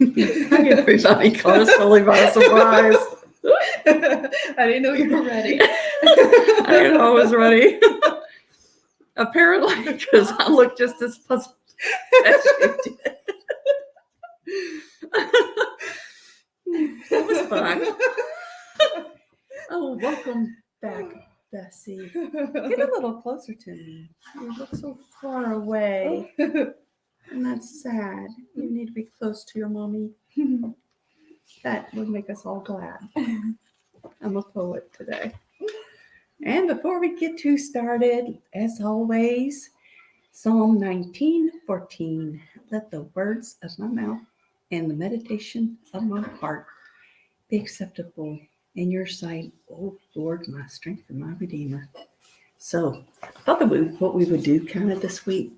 Everybody caught us totally by surprise. I didn't know you were ready. I didn't know I was ready. Apparently, because I look just as puzzled as you did. It was fun. Oh, welcome back, Bessie. Get a little closer to me. You look so far away. And that's sad. You need to be close to your mommy. That would make us all glad. I'm a poet today. And before we get too started, as always, Psalm 19:14. Let the words of my mouth and the meditation of my heart be acceptable in your sight, O Lord, my strength and my redeemer. So I thought that what we would do kind of this week.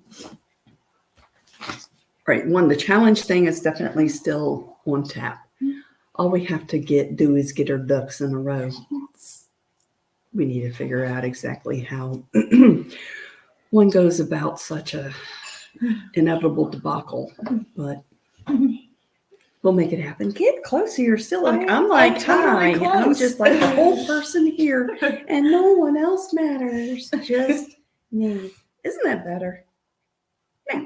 Right, the challenge thing is definitely still on tap. All we have to do is get our ducks in a row. We need to figure out exactly how one goes about such a inevitable debacle, but we'll make it happen. Get closer. You're still like, I'm totally close. I'm just like the whole person here, and no one else matters. Just me. Isn't that better? Yeah.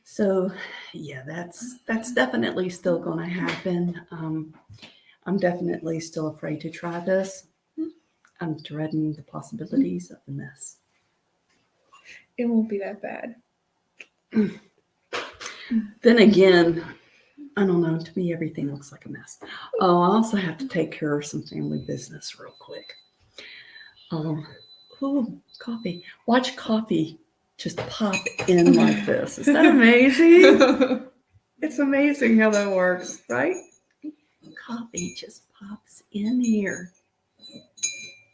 So, yeah, that's definitely still going to happen. I'm definitely still afraid to try this. I'm dreading the possibilities of the mess. It won't be that bad. Then again, I don't know. To me, everything looks like a mess. Oh, I also have to take care of some family business real quick. Coffee. Watch coffee just pop in like this. Is that amazing? It's amazing how that works, right? Coffee just pops in here.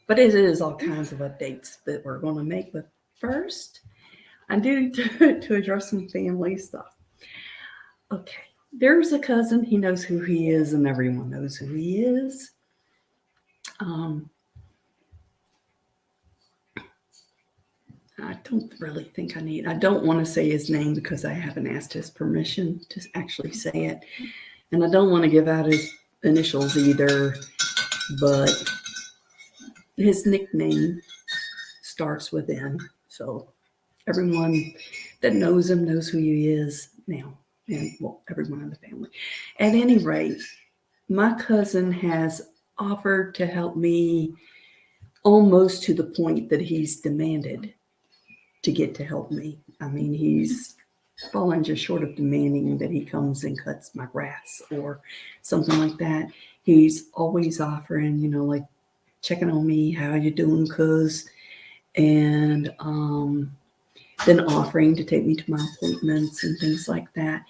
But it is all kinds of updates that we're going to make. But first, I do to address some family stuff. Okay, there's a cousin. He knows who he is, and everyone knows who he is. I don't really think I don't want to say his name because I haven't asked his permission to actually say it. And I don't want to give out his initials either, but his nickname starts with N. So everyone that knows him knows who he is now. And well, everyone in the family. At any rate, my cousin has offered to help me almost to the point that he's demanded to get to help me. I mean, he's fallen just short of demanding that he comes and cuts my grass or something like that. He's always offering, like checking on me, how you doing, cuz, and then offering to take me to my appointments and things like that.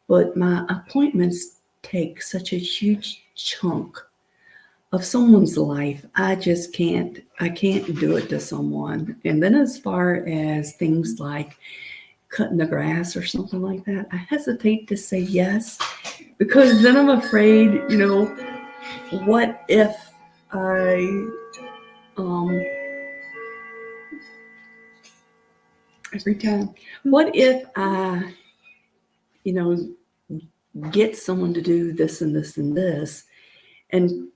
But my appointments take such a huge chunk of someone's life. I can't do it to someone. And then as far as things like cutting the grass or something like that, I hesitate to say yes, because then I'm afraid, what if I, every time, what if I, get someone to do this and this and this, and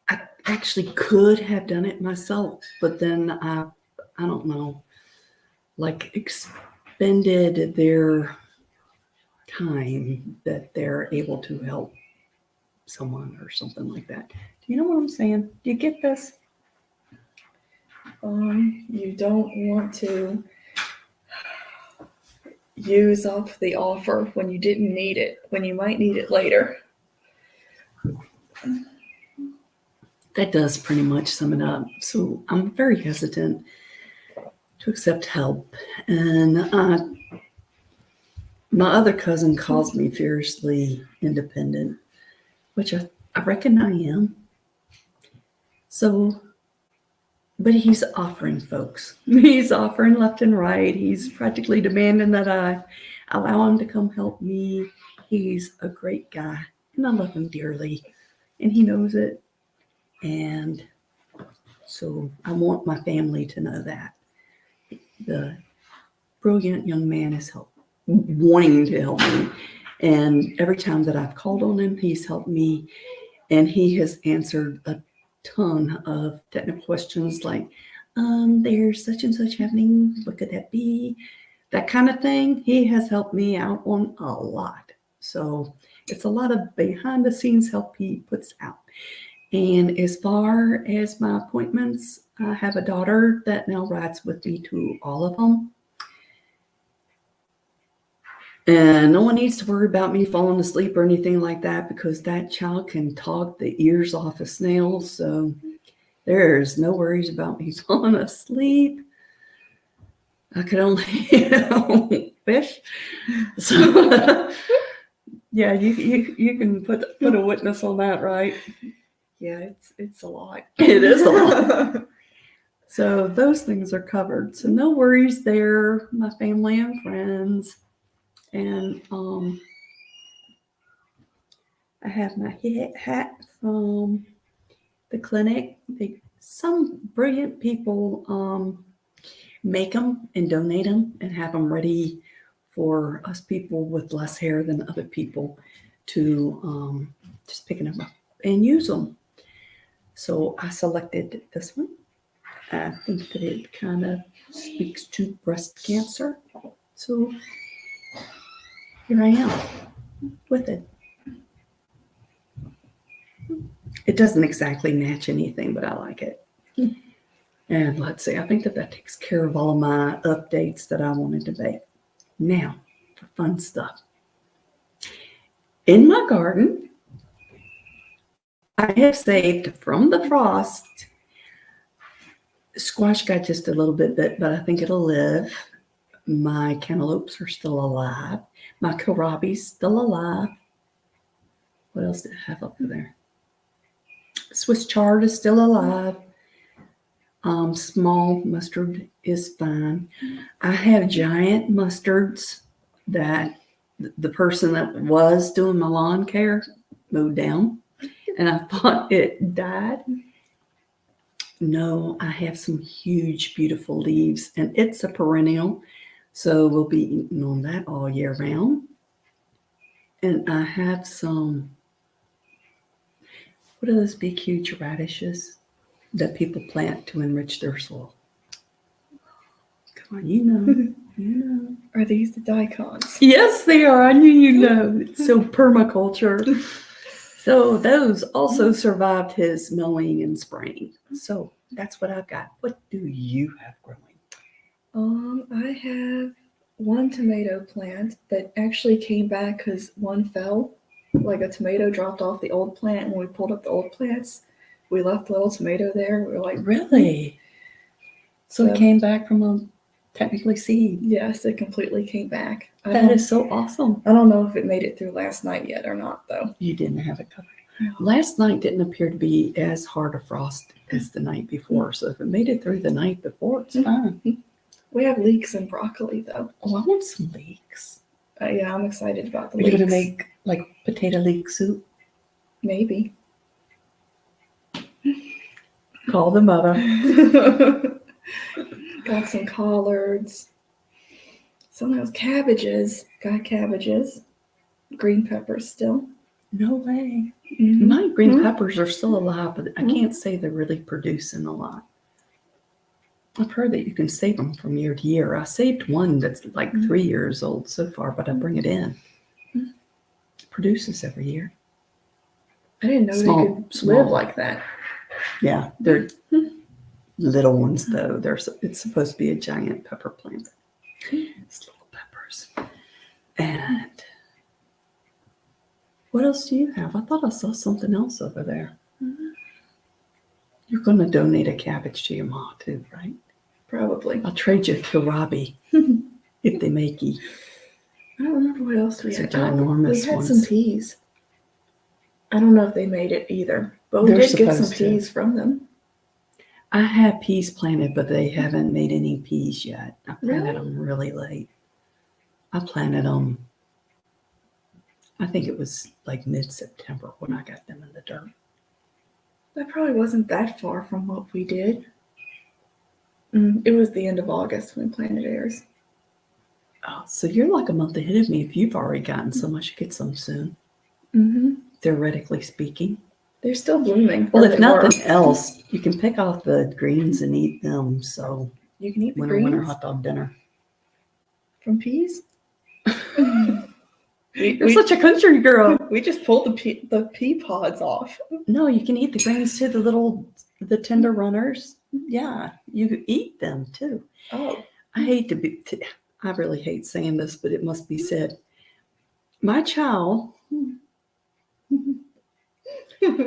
I actually could have done it myself, but then I don't know, like expended their time that they're able to help someone or something like that. Do you know what I'm saying? Do you get this? You don't want to use up the offer when you didn't need it, when you might need it later. That does pretty much sum it up. So I'm very hesitant to accept help. And my other cousin calls me fiercely independent, which I reckon I am. So, but he's offering, folks. He's offering left and right. He's practically demanding that I allow him to come help me. He's a great guy, and I love him dearly, and he knows it. And so I want my family to know that the brilliant young man is wanting to help me. And every time that I've called on him, he's helped me. And he has answered a ton of technical questions like, there's such and such happening. What could that be? That kind of thing. He has helped me out on a lot. So it's a lot of behind the scenes help he puts out. And as far as my appointments, I have a daughter that now rides with me to all of them. And no one needs to worry about me falling asleep or anything like that because that child can talk the ears off a snail. So there's no worries about me falling asleep. I could only, wish. So yeah, you can put a witness on that, right? Yeah, it's a lot. It is a lot. So those things are covered. So no worries there, my family and friends. And I have my hat from the clinic. Some brilliant people make them and donate them and have them ready for us people with less hair than other people to just picking them up and use them. So I selected this one. I think that it kind of speaks to breast cancer. So here I am with it. It doesn't exactly match anything, but I like it. And let's see, I think that takes care of all of my updates that I wanted to make. Now, for fun stuff. In my garden, I have saved from the frost. Squash got just a little bit, but I think it'll live. My cantaloupes are still alive. My kohlrabi's still alive. What else did I have up there? Swiss chard is still alive. Small mustard is fine. I have giant mustards that the person that was doing my lawn care mowed down, and I thought it died. No, I have some huge, beautiful leaves, and it's a perennial, so we'll be eating on that all year round. And I have some, what are those big, huge radishes that people plant to enrich their soil? Come on, you know. Are these the daikons? Yes, they are. I knew you know. It's so permaculture. So those also survived his mowing and spraying. So that's what I've got. What do you have growing? I have one tomato plant that actually came back because one fell. Like a tomato dropped off the old plant, and when we pulled up the old plants, we left the little tomato there. We were like, Really? So it came back from a technically seed. Yes, it completely came back. That is so awesome. I don't know if it made it through last night yet or not, though. You didn't have it covered. No. Last night didn't appear to be as hard a frost as the night before. So if it made it through the night before, it's fine. We have leeks in broccoli, though. Oh, I want some leeks. Yeah, I'm excited about the Are you leeks. going to make like potato leek soup? Maybe. Call the mother. Got some collards. Some of those cabbages. Got cabbages. Green peppers still. No way. Mm-hmm. My green peppers are still alive, but I can't say they're really producing a lot. I've heard that you can save them from year to year. I saved one that's like 3 years old so far, but I bring it in. It produces every year. I didn't know they could live like that. Yeah, they're little ones though. It's supposed to be a giant pepper plant. It's little peppers. And what else do you have? I thought I saw something else over there. You're going to donate a cabbage to your mom too, right? Probably. I'll trade you a kohlrabi if they make you. I don't remember what else we Those are had. ginormous We had ones. some peas. I don't know if they made it either, but we They're did get some supposed to. peas from them. I had peas planted, but they haven't made any peas yet. I planted Really? them really late. I planted them, I think it was like mid-September when I got them in the dirt. That probably wasn't that far from what we did. It was the end of August when we planted ours. Oh, so you're like a month ahead of me if you've already gotten some. I should get some soon, Mm-hmm. theoretically speaking. They're still blooming. Well, or if they were. nothing else, you can pick off the greens and eat them. So You can eat the winter greens hot dog dinner. from peas. You're such a country girl. We just pulled the pea pods off. No, you can eat the greens too. The tender runners. Yeah, you eat them too. Oh. I hate to be. I really hate saying this, but it must be said. My child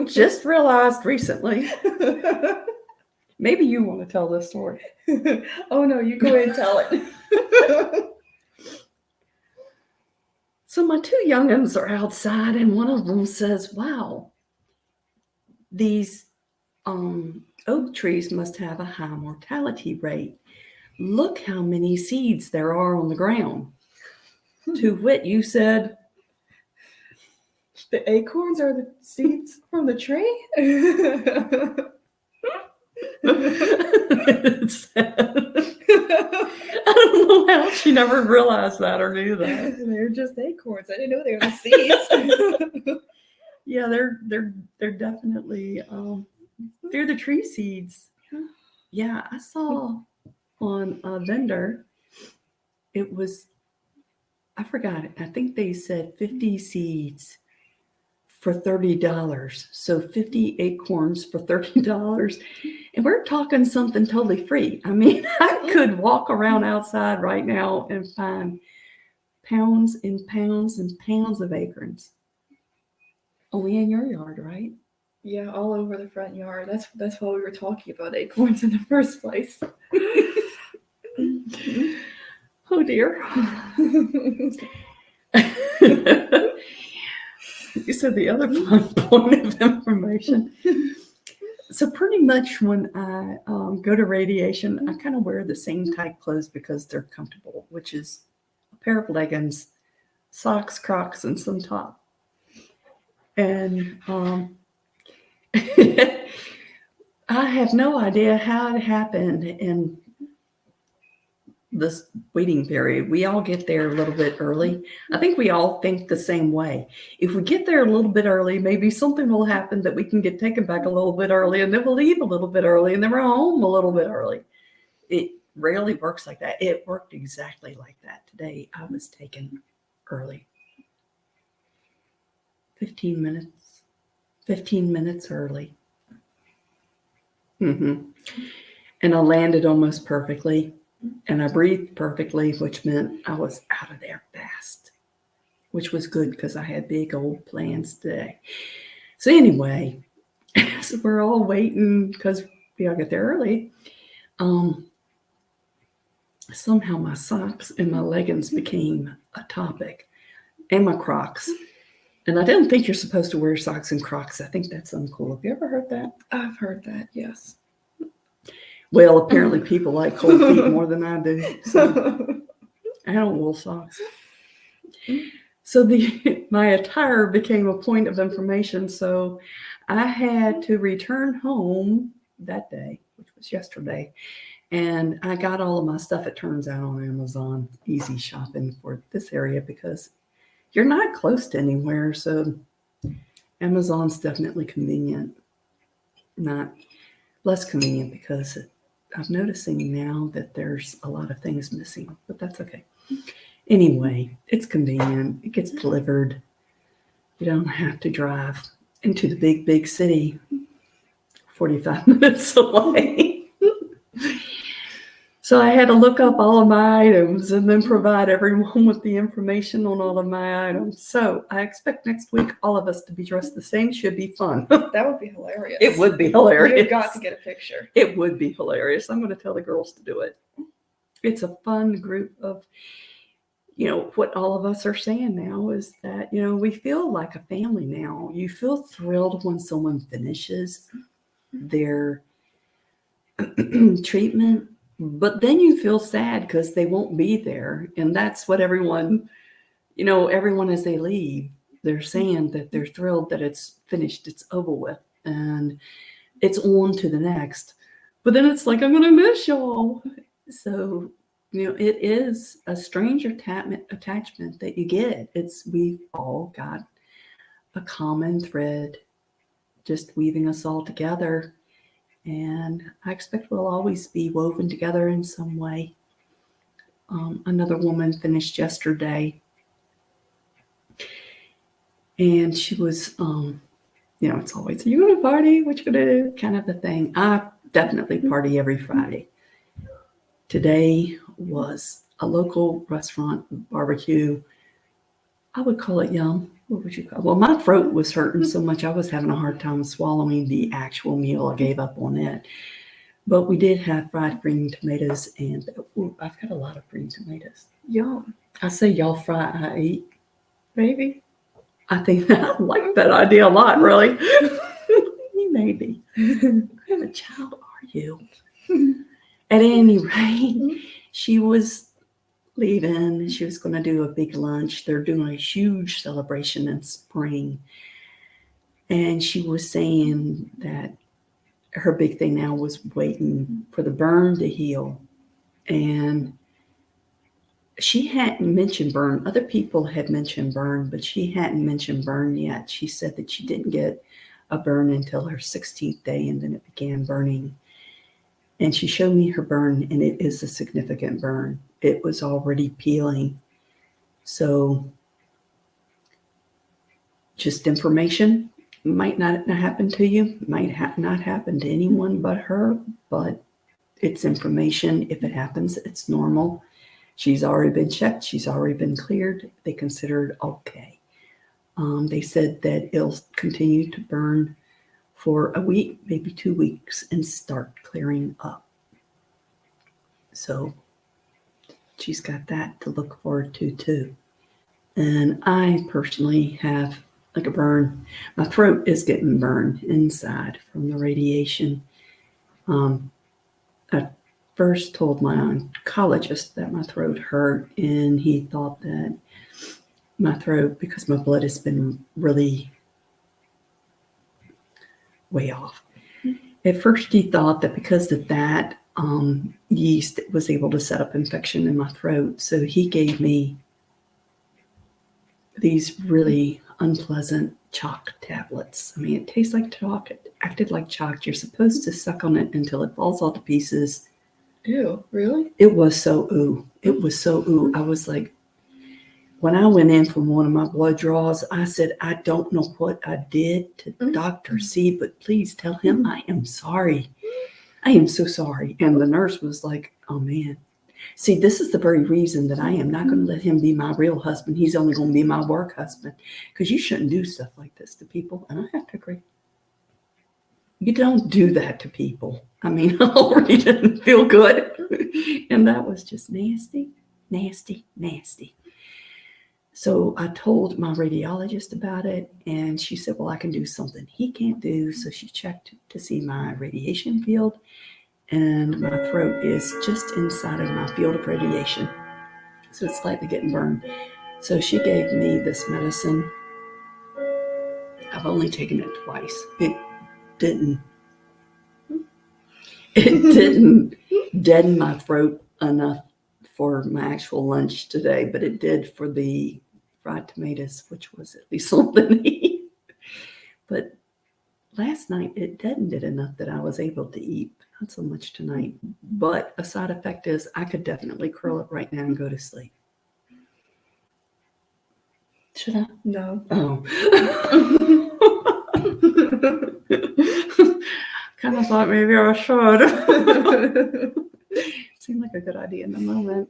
just realized recently. Maybe you want to tell this story. Oh no, you go ahead and tell it. So my two youngins are outside, and one of them says, "Wow, these oak trees must have a high mortality rate. Look how many seeds there are on the ground." To which you said, The acorns are the seeds from the tree? I don't know how she never realized that or knew that. They're just acorns. I didn't know they were the seeds. Yeah, they're definitely they're the tree seeds. Yeah, I saw on a vendor, it was, I forgot it. I think they said 50 seeds for $30. So 50 acorns for $30. And we're talking something totally free. I mean, I could walk around outside right now and find pounds and pounds and pounds of acorns. Only in your yard, right? Yeah, all over the front yard. That's why we were talking about acorns in the first place. Oh dear. You said the other fun point of information. So pretty much when I go to radiation, I kind of wear the same tight clothes because they're comfortable, which is a pair of leggings, socks, Crocs, and some top. And I have no idea how it happened in this waiting period. We all get there a little bit early. I think we all think the same way. If we get there a little bit early, maybe something will happen that we can get taken back a little bit early, and then we'll leave a little bit early, and then we're home a little bit early. It rarely works like that. It worked exactly like that today. I was taken early. 15 minutes early. And I landed almost perfectly. And I breathed perfectly, which meant I was out of there fast, which was good because I had big old plans today. So anyway, so we're all waiting because we all get there early. Somehow my socks and my leggings became a topic, and my Crocs. And I didn't think you're supposed to wear socks and Crocs. I think that's uncool. Have you ever heard that? I've heard that, yes. Well, apparently people like cold feet more than I do. So I don't wool socks. So my attire became a point of information. So I had to return home that day, which was yesterday. And I got all of my stuff, it turns out, on Amazon, easy shopping for this area because you're not close to anywhere. So Amazon's definitely convenient, not less convenient because I'm noticing now that there's a lot of things missing, but that's okay. Anyway, it's convenient. It gets delivered. You don't have to drive into the big city 45 minutes away. So I had to look up all of my items and then provide everyone with the information on all of my items. So I expect next week all of us to be dressed the same. Should be fun. That would be hilarious. It would be hilarious. You've got to get a picture. It would be hilarious. I'm going to tell the girls to do it. It's a fun group of, what all of us are saying now is that, we feel like a family now. You feel thrilled when someone finishes their treatment, but then you feel sad because they won't be there. And that's what everyone as they leave, they're saying that they're thrilled that it's finished, it's over with, and it's on to the next. But then it's like, I'm going to miss y'all. So, It is a strange attachment that you get. We've all got a common thread just weaving us all together. And I expect we'll always be woven together in some way. Another woman finished yesterday, and she was, it's always, are you going to party? What you going to do? Kind of a thing. I definitely party every Friday. Today was a local restaurant barbecue. I would call it yum. What would you call it? Well, my throat was hurting so much I was having a hard time swallowing the actual meal. I gave up on it. But we did have fried green tomatoes, and I've got a lot of green tomatoes. Yum. I say y'all fry, I eat. Maybe. I think I like that idea a lot, really. Maybe. What kind of a child are you? At any rate, she was leaving. She was going to do a big lunch. They're doing a huge celebration in spring. And she was saying that her big thing now was waiting for the burn to heal. And she hadn't mentioned burn. Other people had mentioned burn, but she hadn't mentioned burn yet. She said that she didn't get a burn until her 16th day, and then it began burning. And she showed me her burn, and it is a significant burn. It was already peeling. So just information. Might not happen to you, might not happen to anyone but her, but it's information. If it happens, it's normal. She's already been checked. She's already been cleared. They consider it okay. They said that it'll continue to burn for a week, maybe 2 weeks, and start clearing up. So she's got that to look forward to too. And I personally have like a burn. My throat is getting burned inside from the radiation. I first told my oncologist that my throat hurt, and he thought that my throat, because my blood has been really way off. At first, he thought that because of that, yeast was able to set up infection in my throat. So he gave me these really unpleasant chalk tablets. I mean, it tastes like chalk. It acted like chalk. You're supposed to suck on it until it falls all to pieces. Ew, really? It was so ooh. It was so ooh. I was like, when I went in from one of my blood draws, I said, I don't know what I did to Dr. C, but please tell him I am sorry. I am so sorry. And the nurse was like, oh man. See, this is the very reason that I am not going to let him be my real husband. He's only going to be my work husband, because you shouldn't do stuff like this to people. And I have to agree. You don't do that to people. I mean, I already didn't feel good. And that was just nasty, nasty, nasty. So I told my radiologist about it, and she said, well, I can do something he can't do. So she checked to see my radiation field. And my throat is just inside of my field of radiation. So it's slightly getting burned. So she gave me this medicine. I've only taken it twice. It didn't deaden my throat enough for my actual lunch today, but it did for the fried tomatoes, which was at least something to eat. But last night, it deadened it enough that I was able to eat. Not so much tonight. But a side effect is I could definitely curl up right now and go to sleep. Should I? No. Oh. Kind of thought maybe I should. Seemed like a good idea in the moment.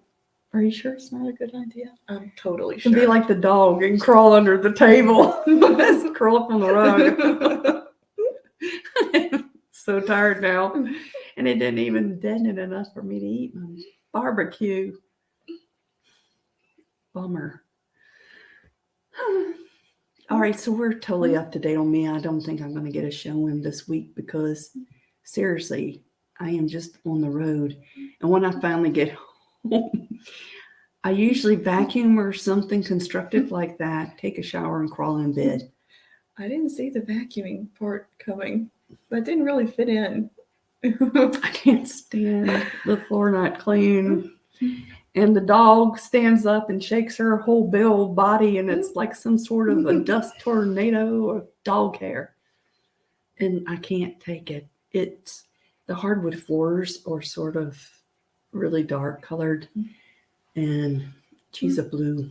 Are you sure it's not a good idea? I'm totally You sure. can be like the dog and crawl under the table. Just curl up on the rug. So tired now. And it didn't even deaden it enough for me to eat my barbecue. Bummer. All right, so we're totally up to date on me. I don't think I'm going to get a show in this week because, seriously, I am just on the road. And when I finally get home, I usually vacuum or something constructive like that, take a shower, and crawl in bed. I didn't see the vacuuming part coming, but it didn't really fit in. I can't stand the floor not clean. And the dog stands up and shakes her whole body, and it's like some sort of a dust tornado of dog hair. And I can't take it. It's the hardwood floors are sort of really dark colored, and she's a blue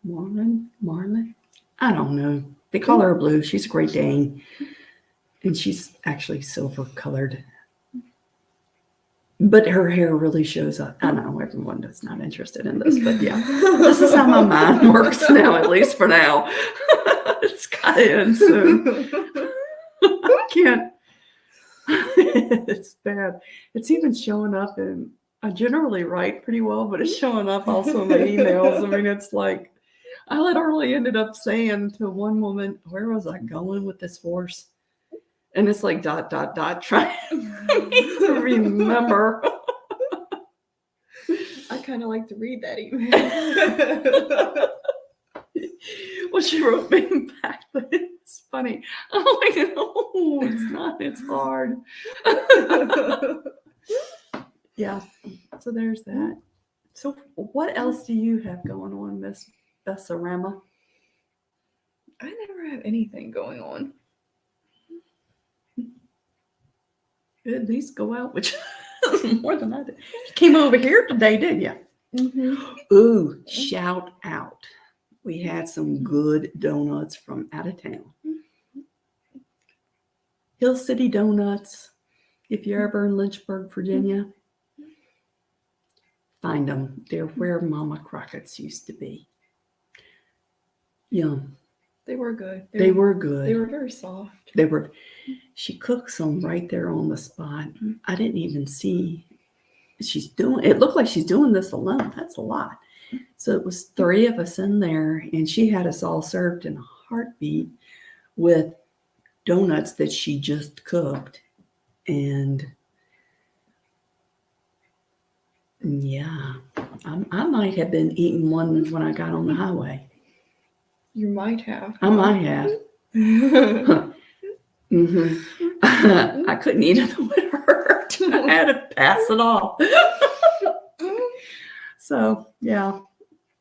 Marlin. I don't know. They call her blue. She's a Great Dane, and she's actually silver colored. But her hair really shows up. I know everyone is not interested in this, but yeah, this is how my mind works now, at least for now. It's got to end soon. I can't. It's bad. It's even showing up in, I generally write pretty well, but it's showing up also in my emails. I mean, it's like, I literally ended up saying to one woman, where was I going with this horse? And it's like ... trying to remember. I kind of like to read that email. Well, she wrote me back, but it's funny. I'm like, no, it's not. It's hard. Yeah. So there's that. So what else do you have going on, Miss Bessarama? I never have anything going on. At least go out, which is more than I did. You came over here today, didn't you? Mm-hmm. Ooh, shout out. We had some good donuts from out of town. Hill City Donuts. If you're ever in Lynchburg, Virginia, find them. They're where Mama Crockett's used to be. Yum. They were good. They were good. They were very soft. They were. She cooks them right there on the spot. I didn't even see she's doing. It looked like she's doing this alone. That's a lot. So it was 3 of us in there, and she had us all served in a heartbeat with donuts that she just cooked. And yeah, I might have been eating one when I got on the highway. You might have. I might have. Mm-hmm. I couldn't eat it when it hurt. I had to pass it off. So yeah,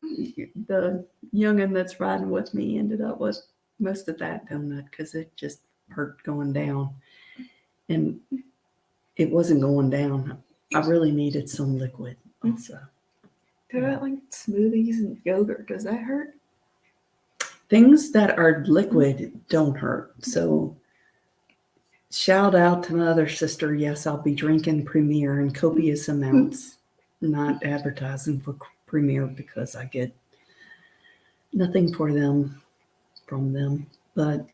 the youngin' that's riding with me ended up with most of that donut because it just hurt going down, and it wasn't going down. I really needed some liquid also. What about like smoothies and yogurt? Does that hurt? Things that are liquid don't hurt. So shout out to my other sister. Yes, I'll be drinking Premier in copious amounts. Not advertising for Premier because I get nothing from them, but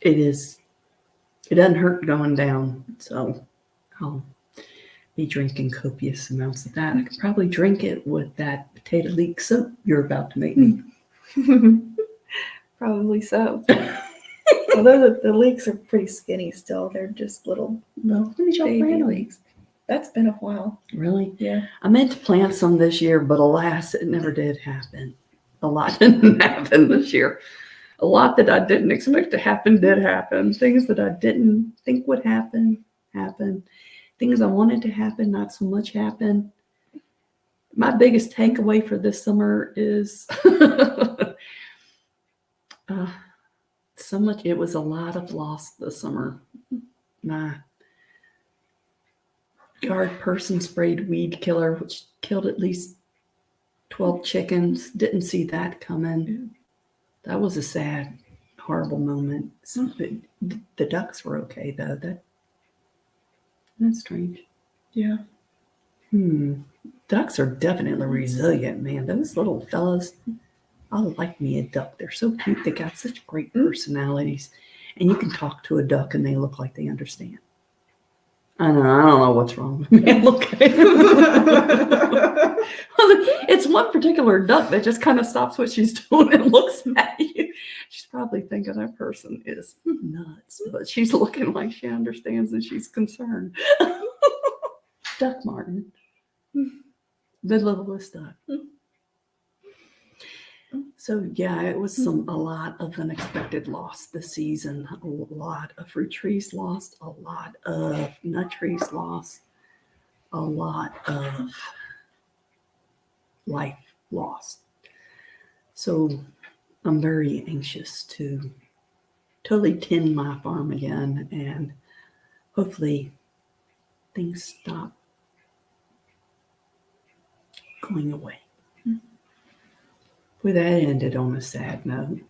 it doesn't hurt going down. So I'll be drinking copious amounts of that. I could probably drink it with that potato leek soup you're about to make me. Probably so. Although the leeks are pretty skinny still. They're just little baby leeks. That's been a while. Really? Yeah. I meant to plant some this year, but alas, it never did happen. A lot didn't happen this year. A lot that I didn't expect to happen did happen. Things that I didn't think would happen, happened. Things I wanted to happen, not so much happened. My biggest takeaway for this summer is so much. It was a lot of loss this summer. My yard person sprayed weed killer, which killed at least 12 chickens. Didn't see that coming. That was a sad, horrible moment. The ducks were okay though. That's strange. Yeah. Ducks are definitely resilient, man. Those little fellas. I like me a duck. They're so cute. They got such great personalities. And you can talk to a duck and they look like they understand. I don't know what's wrong with me. It's one particular duck that just kind of stops what she's doing and looks at you. She's probably thinking that person is nuts, but she's looking like she understands and she's concerned. Duck Martin. The littlest duck. So yeah, it was a lot of unexpected loss this season. A lot of fruit trees lost, a lot of nut trees lost. a lot of life lost. So I'm very anxious to totally tend my farm again, and hopefully things stop going away. Boy, that ended on a sad note.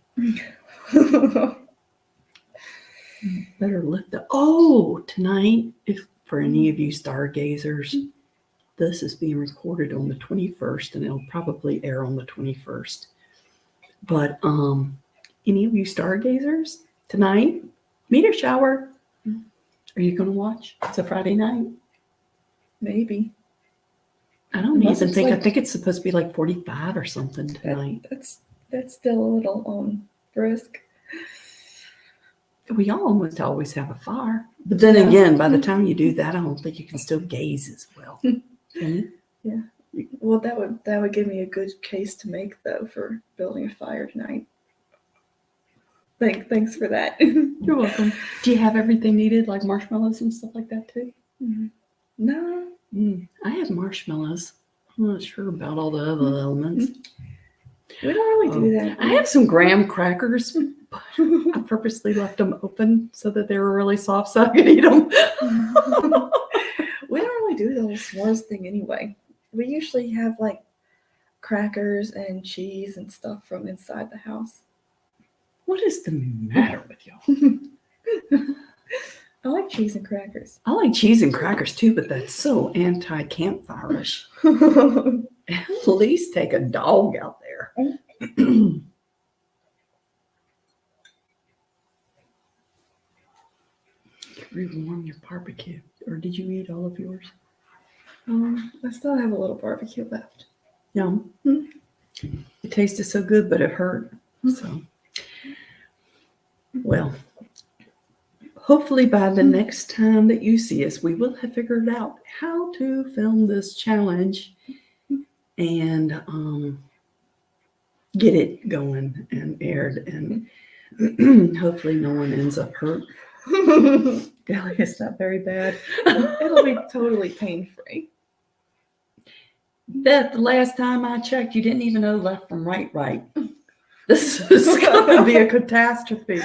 Better lift the. Oh, tonight, if for any of you stargazers, this is being recorded on the 21st, and it'll probably air on the 21st. But any of you stargazers tonight, meteor shower. Are you going to watch? It's a Friday night. Maybe. I don't Unless even it's think. I like- think it's supposed to be like 45 or something tonight. That's still a little brisk. We almost always have a fire, but then Yeah. again, by the time you do that, I don't think you can still gaze as well. Can you? Well, that would give me a good case to make though for building a fire tonight. Thanks for that. You're welcome. Do you have everything needed, like marshmallows and stuff like that too? No. I have marshmallows. I'm not sure about all the other elements. We don't really do that. I have some graham crackers. I purposely left them open so that they were really soft so I could eat them. We don't really do the whole s'mores thing anyway. We usually have like crackers and cheese and stuff from inside the house. What is the matter with y'all? I like cheese and crackers. I like cheese and crackers too, but that's so anti-campfire-ish. At least take a dog out there. Rewarm your barbecue. Or did you eat all of yours? I still have a little barbecue left. Yum. It tasted so good, but it hurt. So, well, hopefully by the next time that you see us, we will have figured out how to film this challenge and get it going and aired, and hopefully no one ends up hurt. Golly, it's not very bad. It'll be totally pain-free. Beth, the last time I checked, you didn't even know left from right. This is going to be a catastrophe.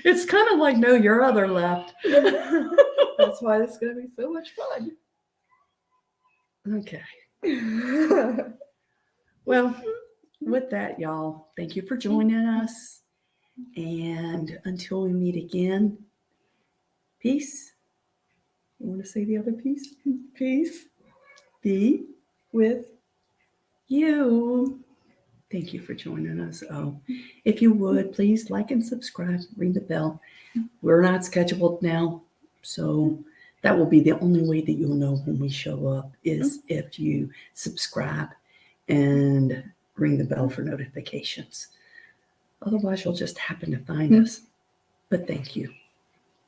It's kind of like know your other left. That's why this is going to be so much fun. Okay. Well, with that, y'all, thank you for joining us. And until we meet again, peace. You want to say the other piece? Peace Be with you. Thank you for joining us. Oh, if you would, please like and subscribe, ring the bell. We're not scheduled now, so that will be the only way that you'll know when we show up is if you subscribe and ring the bell for notifications. Otherwise, you'll just happen to find us. But thank you.